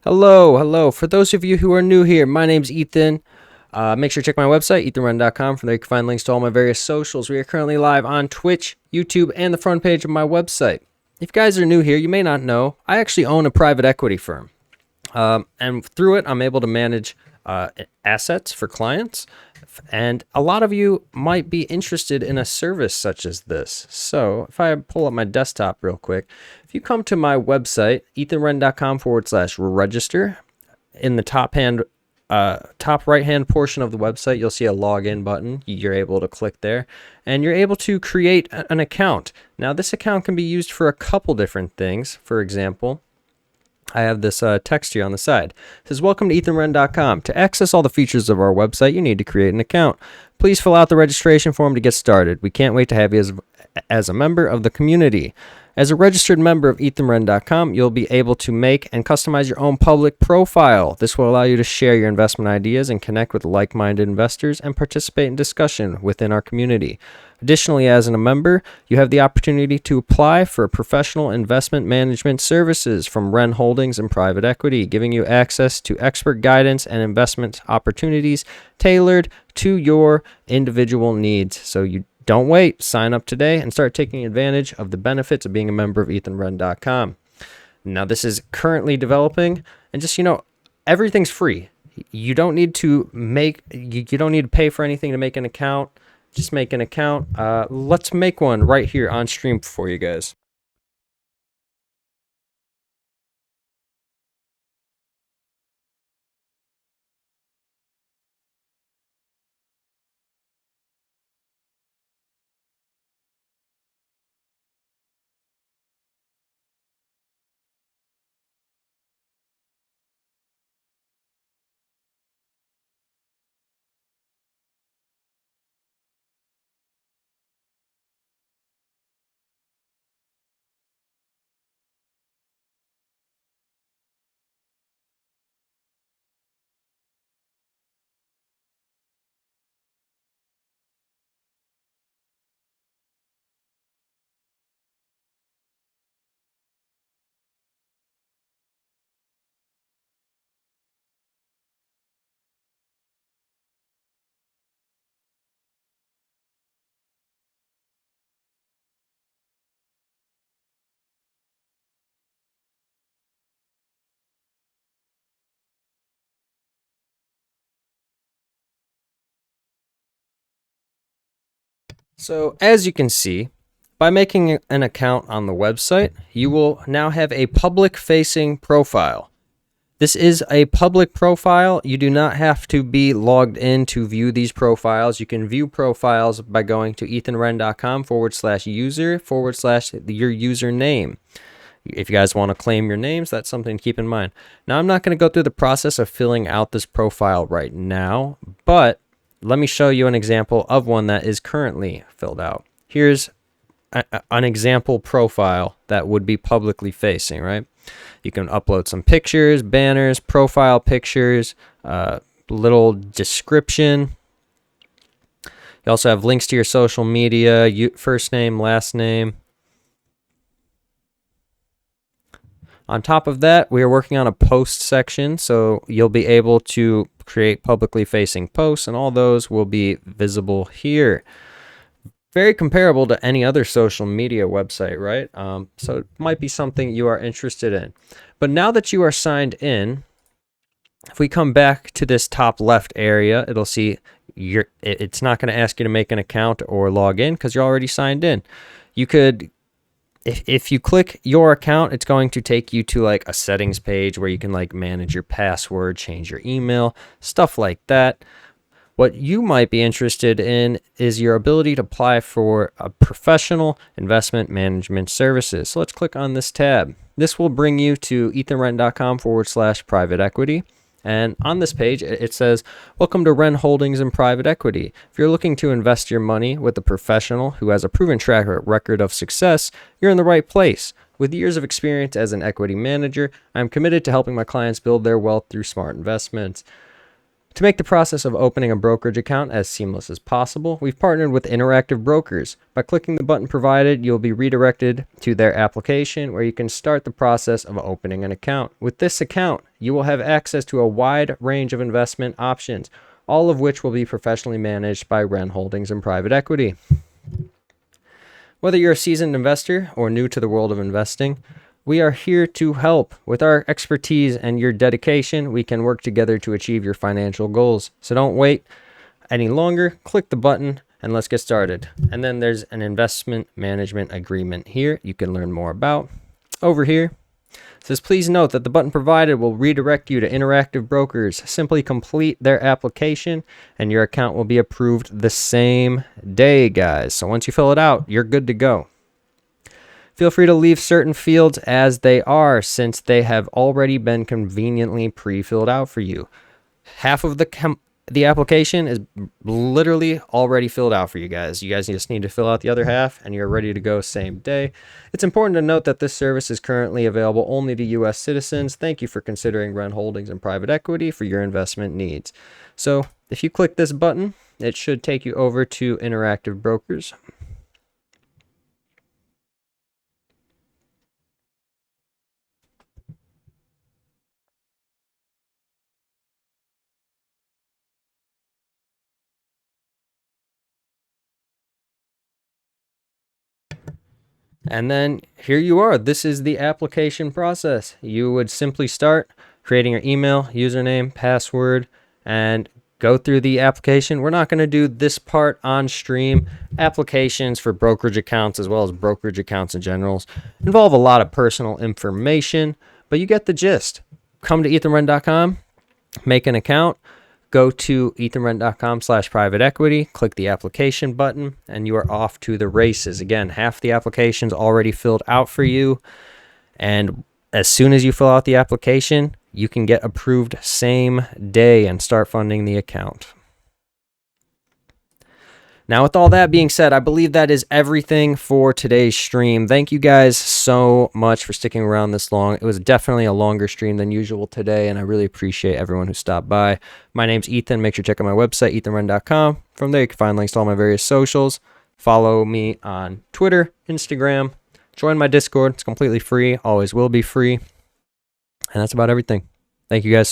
Hello. For those of you who are new here, my name's Ethan. Make sure to check my website, ethanwrenn.com. From there, you can find links to all my various socials. We are currently live on Twitch, YouTube, and the front page of my website. If you guys are new here, you may not know, I actually own a private equity firm. And through it, I'm able to manage assets for clients. And a lot of you might be interested in a service such as this. So if I pull up my desktop real quick, if you come to my website, ethanwrenn.com/register, in the top right hand portion of the website, you'll see a login button. You're able to click there and you're able to create an account. Now, this account can be used for a couple different things. For example, I have this text here on the side. It says, "Welcome to ethanwrenn.com. To access all the features of our website, you need to create an account. Please fill out the registration form to get started. We can't wait to have you as a member of the community. As a registered member of ethanwrenn.com, you'll be able to make and customize your own public profile. This will allow you to share your investment ideas and connect with like-minded investors and participate in discussion within our community. Additionally, as a member, you have the opportunity to apply for professional investment management services from Wrenn Holdings and Private Equity, giving you access to expert guidance and investment opportunities tailored to your individual needs." So you don't wait. Sign up today and start taking advantage of the benefits of being a member of ethanwrenn.com. Now, this is currently developing, and just, everything's free. You don't need to pay for anything to make an account. Just make an account. Let's make one right here on stream for you guys. So as you can see, by making an account on the website, you will now have a public-facing profile. This is a public profile. You do not have to be logged in to view these profiles. You can view profiles by going to ethanwrenn.com/user/your username. If you guys want to claim your names, that's something to keep in mind. Now, I'm not going to go through the process of filling out this profile right now, but let me show you an example of one that is currently filled out. Here's an example profile that would be publicly facing, right? You can upload some pictures, banners, profile pictures, little description. You also have links to your social media, first name, last name. On top of that, we are working on a post section, so you'll be able to create publicly facing posts, and all those will be visible here. Very comparable to any other social media website, right? So it might be something you are interested in. But now that you are signed in, if we come back to this top left area, it'll see it's not going to ask you to make an account or log in because you're already signed in. You could, if you click your account, it's going to take you to like a settings page where you can like manage your password, change your email, stuff like that. What you might be interested in is your ability to apply for a professional investment management services. So let's click on this tab. This will bring you to ethanwrenn.com/private equity. And on this page, it says, "Welcome to Wrenn Holdings and Private Equity. If you're looking to invest your money with a professional who has a proven track record of success, you're in the right place. With years of experience as an equity manager, I'm committed to helping my clients build their wealth through smart investments. To make the process of opening a brokerage account as seamless as possible, we've partnered with Interactive Brokers. By clicking the button provided, you'll be redirected to their application where you can start the process of opening an account. With this account, you will have access to a wide range of investment options, all of which will be professionally managed by Wrenn Holdings and Private Equity. Whether you're a seasoned investor or new to the world of investing, we are here to help. With our expertise and your dedication, we can work together to achieve your financial goals. So don't wait any longer. Click the button and let's get started. And then there's an investment management agreement here you can learn more about. Over here, it says, please note that the button provided will redirect you to Interactive Brokers. Simply complete their application and your account will be approved the same day, guys. So once you fill it out, you're good to go. Feel free to leave certain fields as they are since they have already been conveniently pre-filled out for you. Half of the application is literally already filled out for you guys. You guys just need to fill out the other half and you're ready to go same day. It's important to note that this service is currently available only to U.S. citizens. Thank you for considering Wrenn Holdings and Private Equity for your investment needs. So if you click this button, it should take you over to Interactive Brokers. And then here you are. This is the application process. You would simply start creating your email, username, password, and go through the application. We're not going to do this part on stream. Applications for brokerage accounts as well as brokerage accounts in general involve a lot of personal information, but you get the gist. Come to ethanwrenn.com, make an account. Go to ethanwrenn.com/private equity, click the application button, and you are off to the races. Again, half the application's already filled out for you. And as soon as you fill out the application, you can get approved same day and start funding the account. Now, with all that being said, I believe that is everything for today's stream. Thank you guys so much for sticking around this long. It was definitely a longer stream than usual today, and I really appreciate everyone who stopped by. My name's Ethan. Make sure to check out my website, ethanwrenn.com. From there, you can find links to all my various socials. Follow me on Twitter, Instagram. Join my Discord. It's completely free. Always will be free. And that's about everything. Thank you guys.